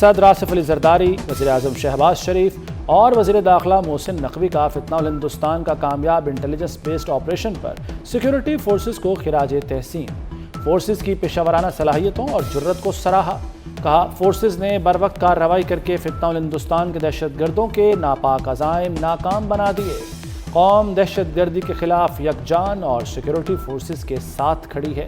صدر آصف علی زرداری، وزیر اعظم شہباز شریف اور وزیر داخلہ محسن نقوی کا فتنہ الہندوستان کا کامیاب انٹیلیجنس بیسڈ آپریشن پر سیکیورٹی فورسز کو خراج تحسین، فورسز کی پیشہ ورانہ صلاحیتوں اور جرت کو سراہا۔ کہا فورسز نے بروقت کارروائی کر کے فتنہ الہندوستان کے دہشت گردوں کے ناپاک عزائم ناکام بنا دیے۔ قوم دہشت گردی کے خلاف یکجان اور سیکیورٹی فورسز کے ساتھ کھڑی ہے۔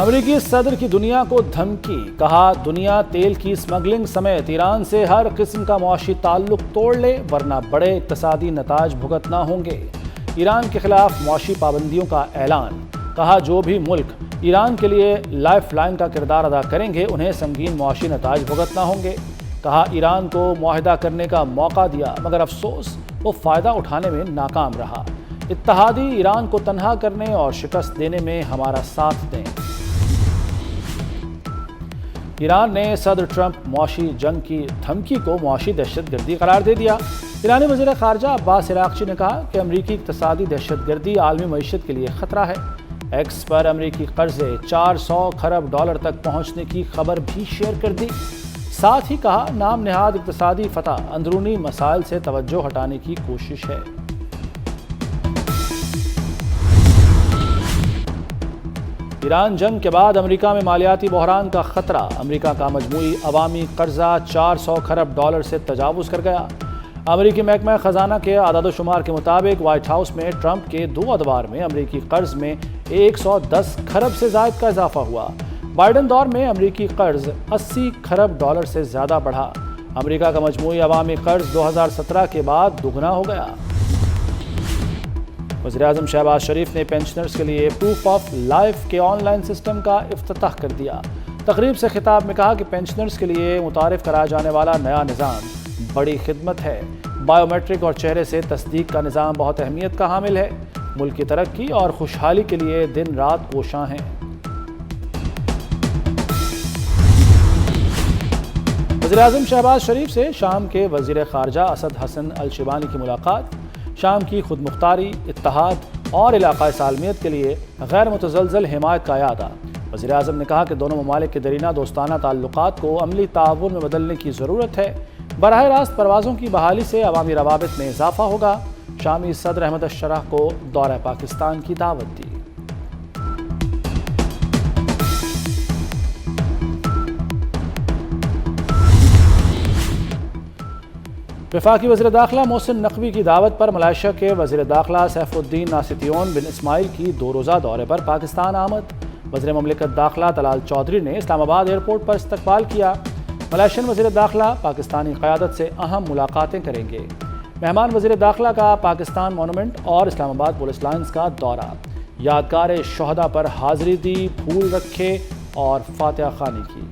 امریکی صدر کی دنیا کو دھمکی، کہا دنیا تیل کی اسمگلنگ سمیت ایران سے ہر قسم کا معاشی تعلق توڑ لے ورنہ بڑے اقتصادی نتائج بھگتنا ہوں گے۔ ایران کے خلاف معاشی پابندیوں کا اعلان، کہا جو بھی ملک ایران کے لیے لائف لائن کا کردار ادا کریں گے انہیں سنگین معاشی نتائج بھگتنا ہوں گے۔ کہا ایران کو معاہدہ کرنے کا موقع دیا مگر افسوس وہ فائدہ اٹھانے میں ناکام رہا۔ اتحادی ایران کو تنہا کرنے اور شکست دینے میں ہمارا ساتھ دیں۔ ایران نے صدر ٹرمپ معاشی جنگ کی دھمکی کو معاشی دہشت گردی قرار دے دیا۔ ایرانی وزیر خارجہ عباس عراقچی نے کہا کہ امریکی اقتصادی دہشت گردی عالمی معیشت کے لیے خطرہ ہے۔ ایکس پر امریکی قرضے 400 کھرب ڈالر تک پہنچنے کی خبر بھی شیئر کر دی۔ ساتھ ہی کہا نام نہاد اقتصادی فتح اندرونی مسائل سے توجہ ہٹانے کی کوشش ہے۔ ایران جنگ کے بعد امریکہ میں مالیاتی بحران کا خطرہ، امریکہ کا مجموعی عوامی قرضہ 400 کھرب ڈالر سے تجاوز کر گیا۔ امریکی محکمہ خزانہ کے اعداد و شمار کے مطابق وائٹ ہاؤس میں ٹرمپ کے 2 ادوار میں امریکی قرض میں 110 کھرب سے زائد کا اضافہ ہوا۔ بائیڈن دور میں امریکی قرض 80 کھرب ڈالر سے زیادہ بڑھا۔ امریکہ کا مجموعی عوامی قرض 2017 کے بعد دگنا ہو گیا۔ وزیر اعظم شہباز شریف نے پینشنرز کے لیے پروف آف لائف کے آن لائن سسٹم کا افتتاح کر دیا۔ تقریب سے خطاب میں کہا کہ پینشنرز کے لیے متعارف کرایا جانے والا نیا نظام بڑی خدمت ہے۔ بائیو میٹرک اور چہرے سے تصدیق کا نظام بہت اہمیت کا حامل ہے۔ ملک کی ترقی اور خوشحالی کے لیے دن رات کوشاں ہیں۔ وزیر اعظم شہباز شریف سے شام کے وزیر خارجہ اسد حسن الشیبانی کی ملاقات، شام کی خود مختاری، اتحاد اور علاقائی سالمیت کے لیے غیر متزلزل حمایت کا اعادہ۔ وزیر اعظم نے کہا کہ دونوں ممالک کے درینہ دوستانہ تعلقات کو عملی تعاون میں بدلنے کی ضرورت ہے۔ براہ راست پروازوں کی بحالی سے عوامی روابط میں اضافہ ہوگا۔ شامی صدر احمد الشرح کو دورہ پاکستان کی دعوت دی۔ وفاقی وزیر داخلہ محسن نقوی کی دعوت پر ملائیشیا کے وزیر داخلہ سیف الدین ناصتیون بن اسماعیل کی 2 روزہ دورے پر پاکستان آمد۔ وزیر مملکت داخلہ طلال چودھری نے اسلام آباد ایئرپورٹ پر استقبال کیا۔ ملائیشین وزیر داخلہ پاکستانی قیادت سے اہم ملاقاتیں کریں گے۔ مہمان وزیر داخلہ کا پاکستان مونومنٹ اور اسلام آباد پولیس لائنز کا دورہ، یادگار شہداء پر حاضری دی، پھول رکھے اور فاتحہ خوانی کی۔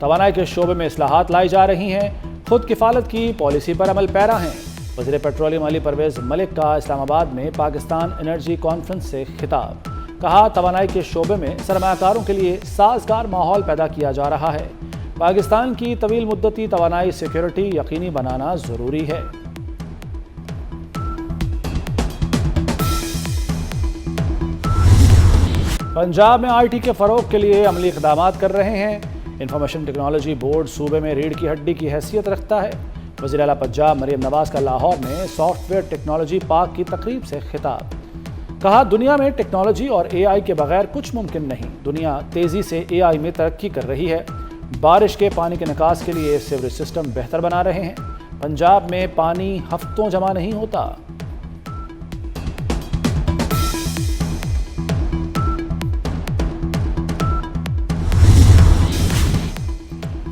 توانائی کے شعبے میں اصلاحات لائی جا رہی ہیں، خود کفالت کی پالیسی پر عمل پیرا ہیں۔ وزیر پیٹرولیم علی پرویز ملک کا اسلام آباد میں پاکستان انرجی کانفرنس سے خطاب، کہا توانائی کے شعبے میں سرمایہ کاروں کے لیے سازگار ماحول پیدا کیا جا رہا ہے۔ پاکستان کی طویل مدتی توانائی سیکیورٹی یقینی بنانا ضروری ہے۔ پنجاب میں آئی ٹی کے فروغ کے لیے عملی اقدامات کر رہے ہیں۔ انفارمیشن ٹیکنالوجی بورڈ صوبے میں ریڑھ کی ہڈی کی حیثیت رکھتا ہے۔ وزیر اعلیٰ پنجاب مریم نواز کا لاہور میں سافٹ ویئر ٹیکنالوجی پارک کی تقریب سے خطاب، کہا دنیا میں ٹیکنالوجی اور اے آئی کے بغیر کچھ ممکن نہیں۔ دنیا تیزی سے اے آئی میں ترقی کر رہی ہے۔ بارش کے پانی کے نکاس کے لیے سیوریج سسٹم بہتر بنا رہے ہیں۔ پنجاب میں پانی ہفتوں جمع نہیں ہوتا۔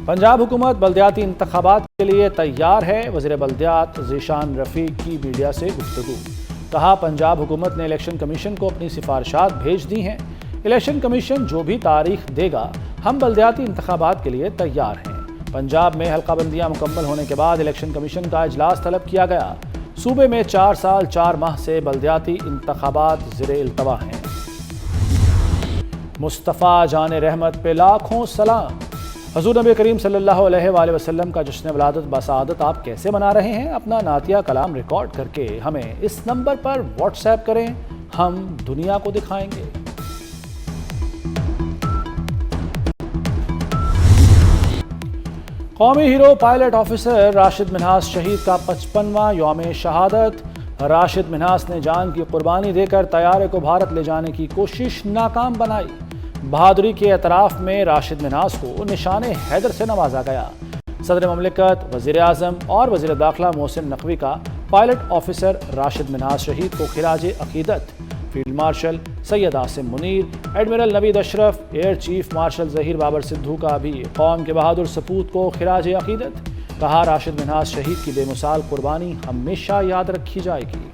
پنجاب حکومت بلدیاتی انتخابات کے لیے تیار ہے۔ وزیر بلدیات ذیشان رفیق کی میڈیا سے گفتگو، کہا پنجاب حکومت نے الیکشن کمیشن کو اپنی سفارشات بھیج دی ہیں۔ الیکشن کمیشن جو بھی تاریخ دے گا ہم بلدیاتی انتخابات کے لیے تیار ہیں۔ پنجاب میں حلقہ بندیاں مکمل ہونے کے بعد الیکشن کمیشن کا اجلاس طلب کیا گیا۔ صوبے میں 4 سال 4 ماہ سے بلدیاتی انتخابات زیر التوا ہیں۔ مصطفیٰ جان رحمت پہ لاکھوں سلام۔ حضور نبی کریم صلی اللہ علیہ وآلہ وسلم کا جشن ولادت بسعادت آپ کیسے منا رہے ہیں؟ اپنا نعتیہ کلام ریکارڈ کر کے ہمیں اس نمبر پر واٹس ایپ کریں، ہم دنیا کو دکھائیں گے۔ قومی hero pilot officer Rashid Minhas شہید کا 55واں یوم شہادت۔ راشد منہاس نے جان کی قربانی دے کر طیارے کو بھارت لے جانے کی کوشش ناکام بنائی۔ بہادری کے اعتراف میں راشد منہاس کو نشان حیدر سے نوازا گیا۔ صدر مملکت، وزیر اعظم اور وزیر داخلہ محسن نقوی کا پائلٹ آفیسر راشد منہاس شہید کو خراج عقیدت۔ Field marshal Syed Asim Munir, admiral Naveed Ashraf, air chief marshal Zaheer Babar Sidhu کا بھی قوم کے بہادر سپوت کو خراج عقیدت۔ کہا راشد منہاس شہید کی بے مثال قربانی ہمیشہ یاد رکھی جائے گی۔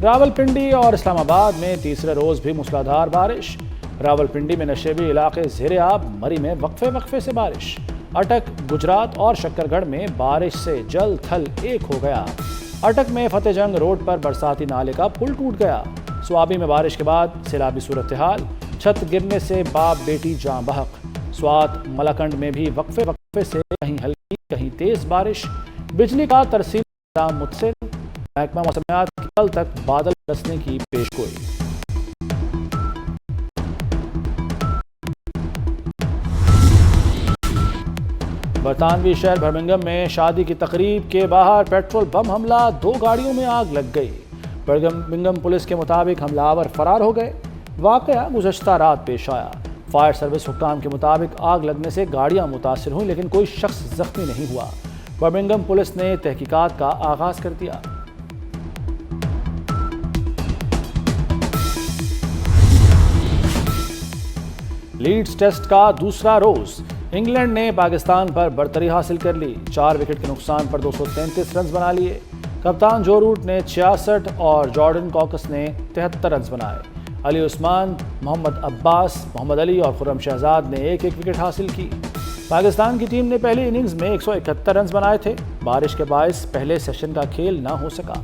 راولپنڈی اور اسلام آباد میں تیسرے روز بھی موسلادھار بارش۔ راولپنڈی میں نشیبی علاقے زیر آب، مری میں وقفے سے بارش۔ اٹک، گجرات اور شکر گڑھ میں بارش سے جل تھل ایک ہو گیا۔ اٹک میں فتح جنگ روڈ پر برساتی نالے کا پل ٹوٹ گیا۔ سوابی میں بارش کے بعد سیلابی صورتحال، چھت گرنے سے باپ بیٹی جاں بحق۔ سوات ملاکنڈ میں بھی وقفے سے کہیں ہلکی کہیں تیز بارش۔ بجلی کا ترسیل نظام متصل، محکمہ موسمیات کی کل تک بادل برسنے کی پیشگوئی۔ برطانوی شہر برمنگھم میں شادی کی تقریب کے باہر پیٹرول بم حملہ، 2 گاڑیوں میں آگ لگ گئی۔ برمنگھم پولیس کے مطابق حملہ آور فرار ہو گئے۔ واقعہ گزشتہ رات پیش آیا۔ فائر سروس حکام کے مطابق آگ لگنے سے گاڑیاں متاثر ہوئیں لیکن کوئی شخص زخمی نہیں ہوا۔ برمنگھم پولیس نے تحقیقات کا آغاز کر دیا۔ لیڈز ٹیسٹ کا دوسرا روز، انگلینڈ نے پاکستان پر برتری حاصل کر لی۔ 4 وکٹ کے نقصان پر 233 رنز بنا لیے۔ کپتان جو روٹ نے 66 اور جارڈن کاکس نے 73 رنز بنائے۔ علی عثمان، محمد عباس، محمد علی اور خرم شہزاد نے ایک وکٹ حاصل کی۔ پاکستان کی ٹیم نے پہلی اننگز میں 171 رنز بنائے تھے۔ بارش کے باعث پہلے سیشن کا کھیل نہ ہو سکا۔